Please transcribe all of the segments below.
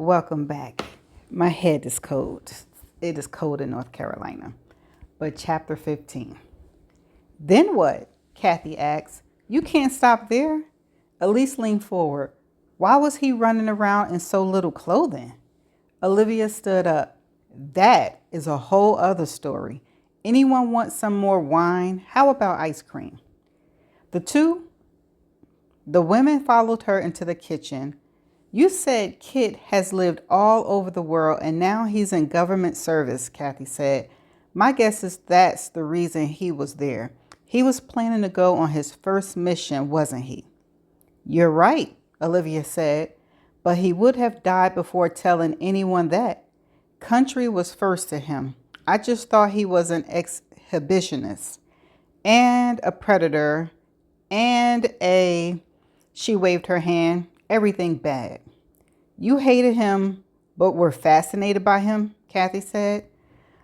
Welcome back. My head is cold. It is cold in North Carolina. But chapter 15. Then what? Kathy asks. You can't stop there? Elise leaned forward. Why was he running around in so little clothing? Olivia stood up. That is a whole other story. Anyone want some more wine? How about ice cream? The women followed her into the kitchen. You said Kit has lived all over the world and now he's in government service, Kathy said. My guess is that's the reason he was there. He was planning to go on his first mission, wasn't he? You're right, Olivia said, but he would have died before telling anyone that. Country was first to him. I just thought he was an exhibitionist and a predator she waved her hand, everything bad. You hated him, but were fascinated by him, Kathy said.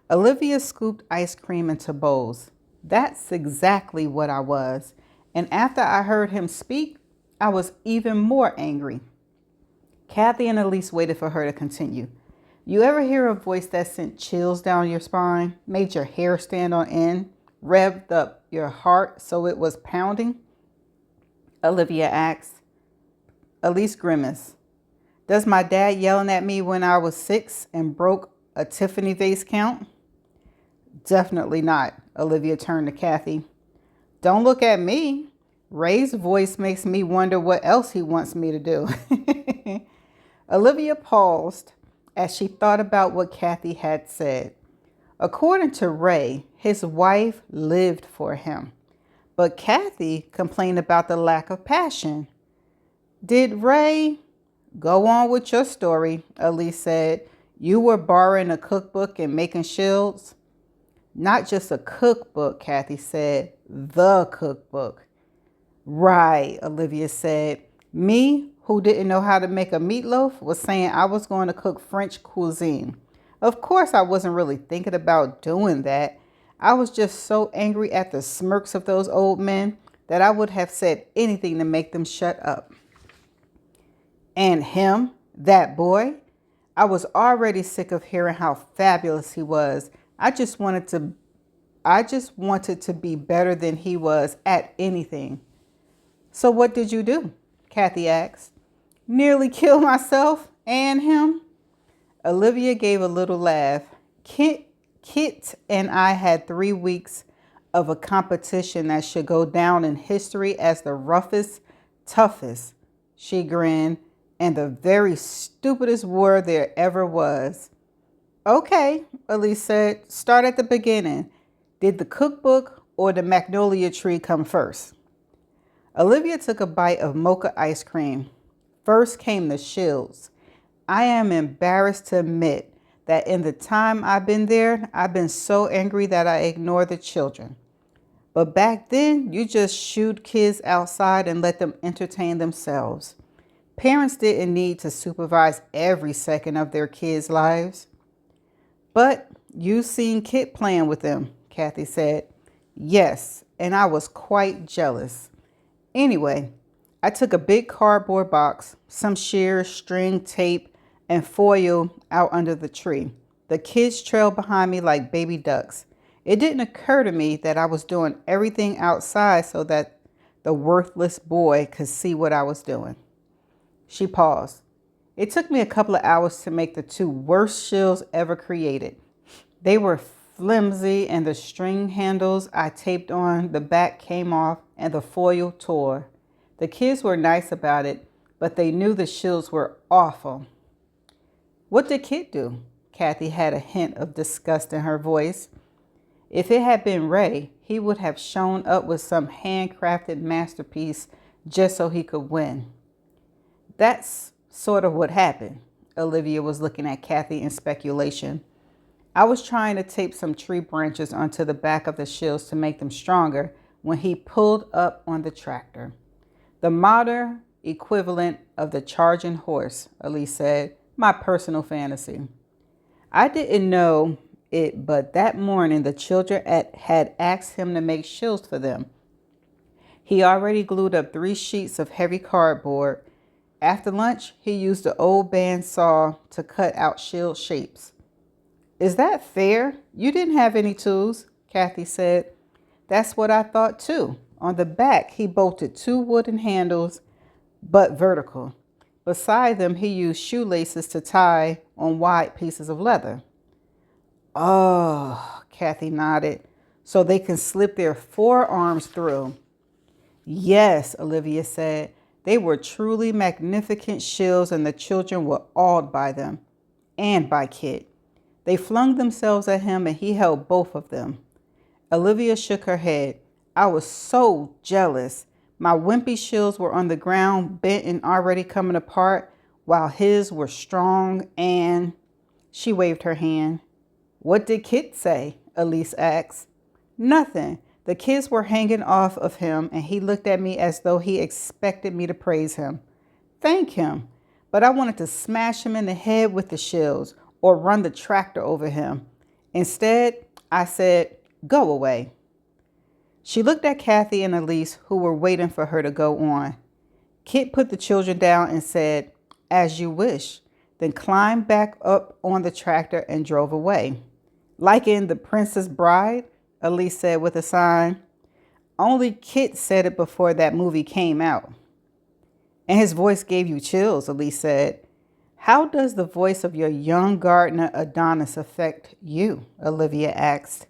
Olivia scooped ice cream into bowls. That's exactly what I was. And after I heard him speak, I was even more angry. Kathy and Elise waited for her to continue. You ever hear a voice that sent chills down your spine, made your hair stand on end, revved up your heart so it was pounding? Olivia asked. Elise grimaced. Does my dad yelling at me when I was 6 and broke a Tiffany vase count? Definitely not, Olivia turned to Kathy. Don't look at me. Ray's voice makes me wonder what else he wants me to do. Olivia paused as she thought about what Kathy had said. According to Ray, his wife lived for him. But Kathy complained about the lack of passion. Did Ray... Go on with your story, Elise said. You were borrowing a cookbook and making shields? Not just a cookbook, Kathy said. The cookbook. Right, Olivia said. Me, who didn't know how to make a meatloaf, was saying I was going to cook French cuisine. Of course, I wasn't really thinking about doing that. I was just so angry at the smirks of those old men that I would have said anything to make them shut up. And him, that boy, I was already sick of hearing how fabulous he was. I just wanted to be better than he was at anything. So what did you do? Kathy asked. Nearly kill myself and him? Olivia gave a little laugh. Kit and I had 3 weeks of a competition that should go down in history as the roughest, toughest. She grinned. And the very stupidest war there ever was. Okay, Elise said, start at the beginning. Did the cookbook or the magnolia tree come first? Olivia took a bite of mocha ice cream. First came the shields. I am embarrassed to admit that in the time I've been there, I've been so angry that I ignore the children. But back then, you just shooed kids outside and let them entertain themselves. Parents didn't need to supervise every second of their kids' lives. But you seen Kit playing with them, Kathy said. Yes, and I was quite jealous. Anyway, I took a big cardboard box, some shears, string, tape, and foil out under the tree. The kids trailed behind me like baby ducks. It didn't occur to me that I was doing everything outside so that the worthless boy could see what I was doing. She paused. It took me a couple of hours to make the 2 worst shields ever created. They were flimsy and the string handles I taped on the back came off and the foil tore. The kids were nice about it, but they knew the shields were awful. What did Kit do? Kathy had a hint of disgust in her voice. If it had been Ray, he would have shown up with some handcrafted masterpiece just so he could win. That's sort of what happened. Olivia was looking at Kathy in speculation. I was trying to tape some tree branches onto the back of the shields to make them stronger when he pulled up on the tractor. The modern equivalent of the charging horse, Elise said, my personal fantasy. I didn't know it, but that morning the children had asked him to make shields for them. He already glued up 3 sheets of heavy cardboard. After lunch, he used the old bandsaw to cut out shield shapes. Is that fair? You didn't have any tools, Kathy said. That's what I thought too. On the back, he bolted 2 wooden handles, but vertical. Beside them, he used shoelaces to tie on wide pieces of leather. Oh, Kathy nodded, so they can slip their forearms through. Yes, Olivia said. They were truly magnificent shields, and the children were awed by them and by Kit. They flung themselves at him, and he held both of them. Olivia shook her head. I was so jealous. My wimpy shields were on the ground, bent and already coming apart, while his were strong and... She waved her hand. What did Kit say? Elise asked. Nothing. The kids were hanging off of him, and he looked at me as though he expected me to praise him. Thank him. But I wanted to smash him in the head with the shields or run the tractor over him. Instead, I said, go away. She looked at Kathy and Elise, who were waiting for her to go on. Kit put the children down and said, as you wish, then climbed back up on the tractor and drove away. Like in The Princess Bride, Elise said with a sigh. Only Kit said it before that movie came out. And his voice gave you chills, Elise said. How does the voice of your young gardener Adonis affect you? Olivia asked.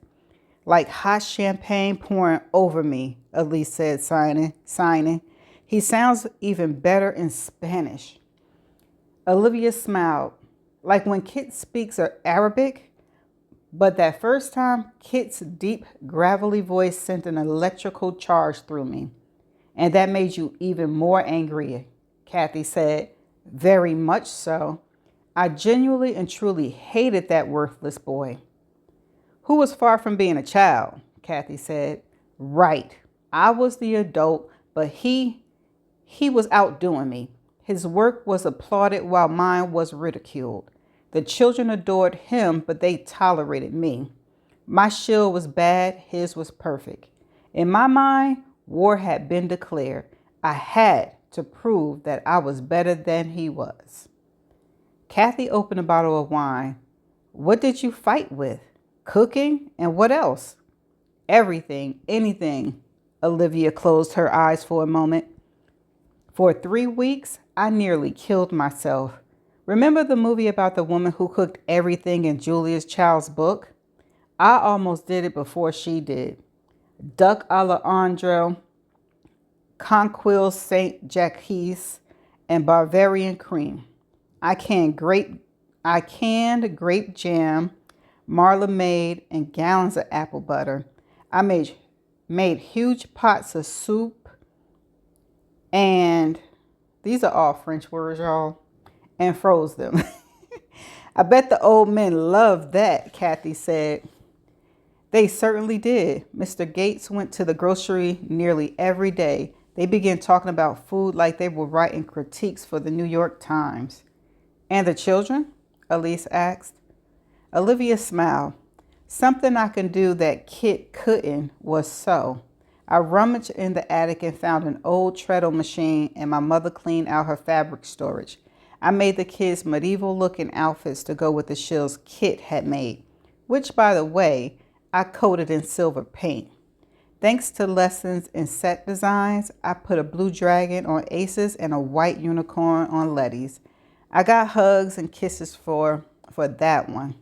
Like hot champagne pouring over me, Elise said, signing. He sounds even better in Spanish. Olivia smiled. Like when Kit speaks Arabic, but that first time, Kit's deep, gravelly voice sent an electrical charge through me. And that made you even more angry, Kathy said. Very much so. I genuinely and truly hated that worthless boy. Who was far from being a child, Kathy said. Right. I was the adult, but he was outdoing me. His work was applauded while mine was ridiculed. The children adored him, but they tolerated me. My shield was bad, his was perfect. In my mind, war had been declared. I had to prove that I was better than he was. Kathy opened a bottle of wine. What did you fight with? Cooking? And what else? Everything, anything. Olivia closed her eyes for a moment. For 3 weeks, I nearly killed myself. Remember the movie about the woman who cooked everything in Julia Child's book? I almost did it before she did. Duck a l'Andre, Conquille Saint Jacques, and Bavarian cream. I canned grape jam, marmalade, and gallons of apple butter. I made huge pots of soup, and these are all French words, y'all, and froze them. I bet the old men loved that, Kathy said. They certainly did. Mr. Gates went to the grocery nearly every day. They began talking about food like they were writing critiques for the New York Times. And the children? Elise asked. Olivia smiled. Something I can do that Kit couldn't was sew. I rummaged in the attic and found an old treadle machine, and my mother cleaned out her fabric storage. I made the kids medieval-looking outfits to go with the shields Kit had made, which, by the way, I coated in silver paint. Thanks to lessons in set designs, I put a blue dragon on Ace's and a white unicorn on Letty's. I got hugs and kisses for that one.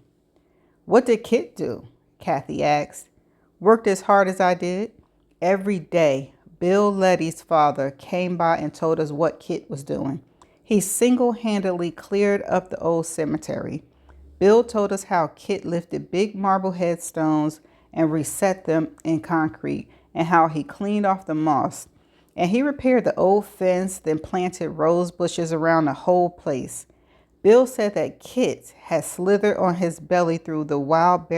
What did Kit do? Kathy asked. Worked as hard as I did. Every day, Bill Letty's father came by and told us what Kit was doing. He single-handedly cleared up the old cemetery. Bill told us how Kit lifted big marble headstones and reset them in concrete, and how he cleaned off the moss. And he repaired the old fence, then planted rose bushes around the whole place. Bill said that Kit had slithered on his belly through the wild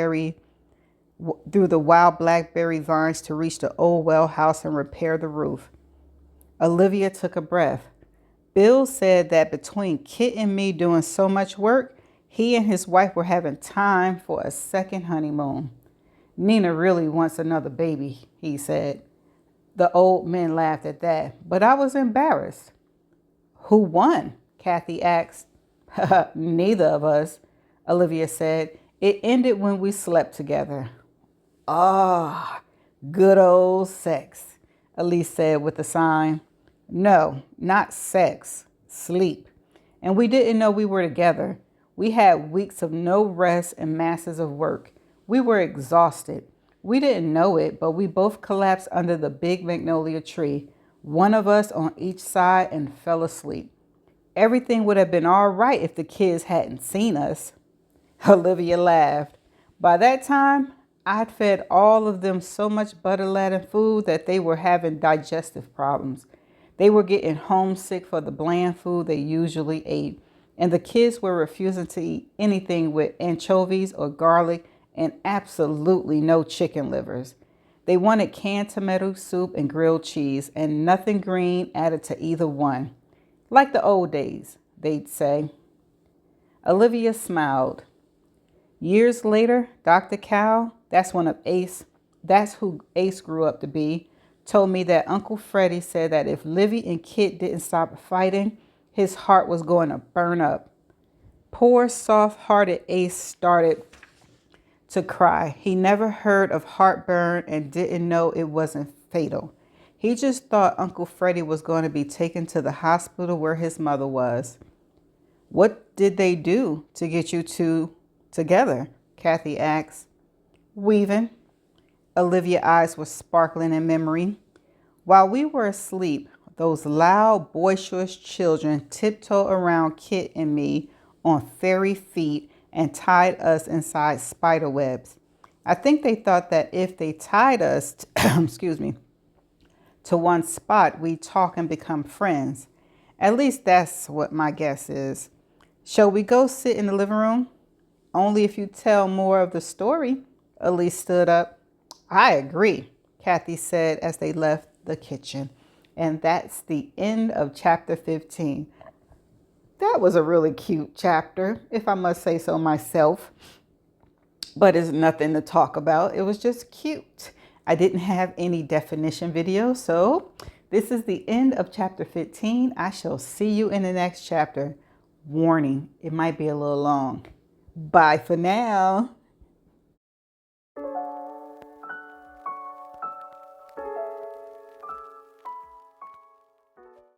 blackberry vines to reach the old well house and repair the roof. Olivia took a breath. Bill said that between Kit and me doing so much work, he and his wife were having time for a second honeymoon. Nina really wants another baby, he said. The old men laughed at that, but I was embarrassed. Who won? Kathy asked. Neither of us, Olivia said. It ended when we slept together. Ah, good old sex, Elise said with a sigh. No, not sex, sleep. And we didn't know we were together. We had weeks of no rest and masses of work. We were exhausted. We didn't know it, but we both collapsed under the big magnolia tree, one of us on each side, and fell asleep. Everything would have been all right if the kids hadn't seen us. Olivia laughed. By that time, I'd fed all of them so much butter-laden food that they were having digestive problems. They were getting homesick for the bland food they usually ate, and the kids were refusing to eat anything with anchovies or garlic and absolutely no chicken livers. They wanted canned tomato soup and grilled cheese and nothing green added to either one. Like the old days, they'd say. Olivia smiled. Years later, Dr. Cal, that's who Ace grew up to be, told me that Uncle Freddie said that if Livy and Kit didn't stop fighting, his heart was going to burn up. Poor soft-hearted Ace started to cry. He never heard of heartburn and didn't know it wasn't fatal. He just thought Uncle Freddie was going to be taken to the hospital where his mother was. What did they do to get you two together? Kathy asked. Weaving. Olivia's eyes were sparkling in memory. While we were asleep, those loud, boisterous children tiptoed around Kit and me on fairy feet and tied us inside spider webs. I think they thought that if they tied us, to one spot, we'd talk and become friends. At least that's what my guess is. Shall we go sit in the living room? Only if you tell more of the story. Elise stood up. I agree, Kathy said as they left the kitchen. And that's the end of chapter 15. That was a really cute chapter, if I must say so myself. But it's nothing to talk about. It was just cute. I didn't have any definition video, so this is the end of chapter 15. I shall see you in the next chapter. Warning, it might be a little long. Bye for now.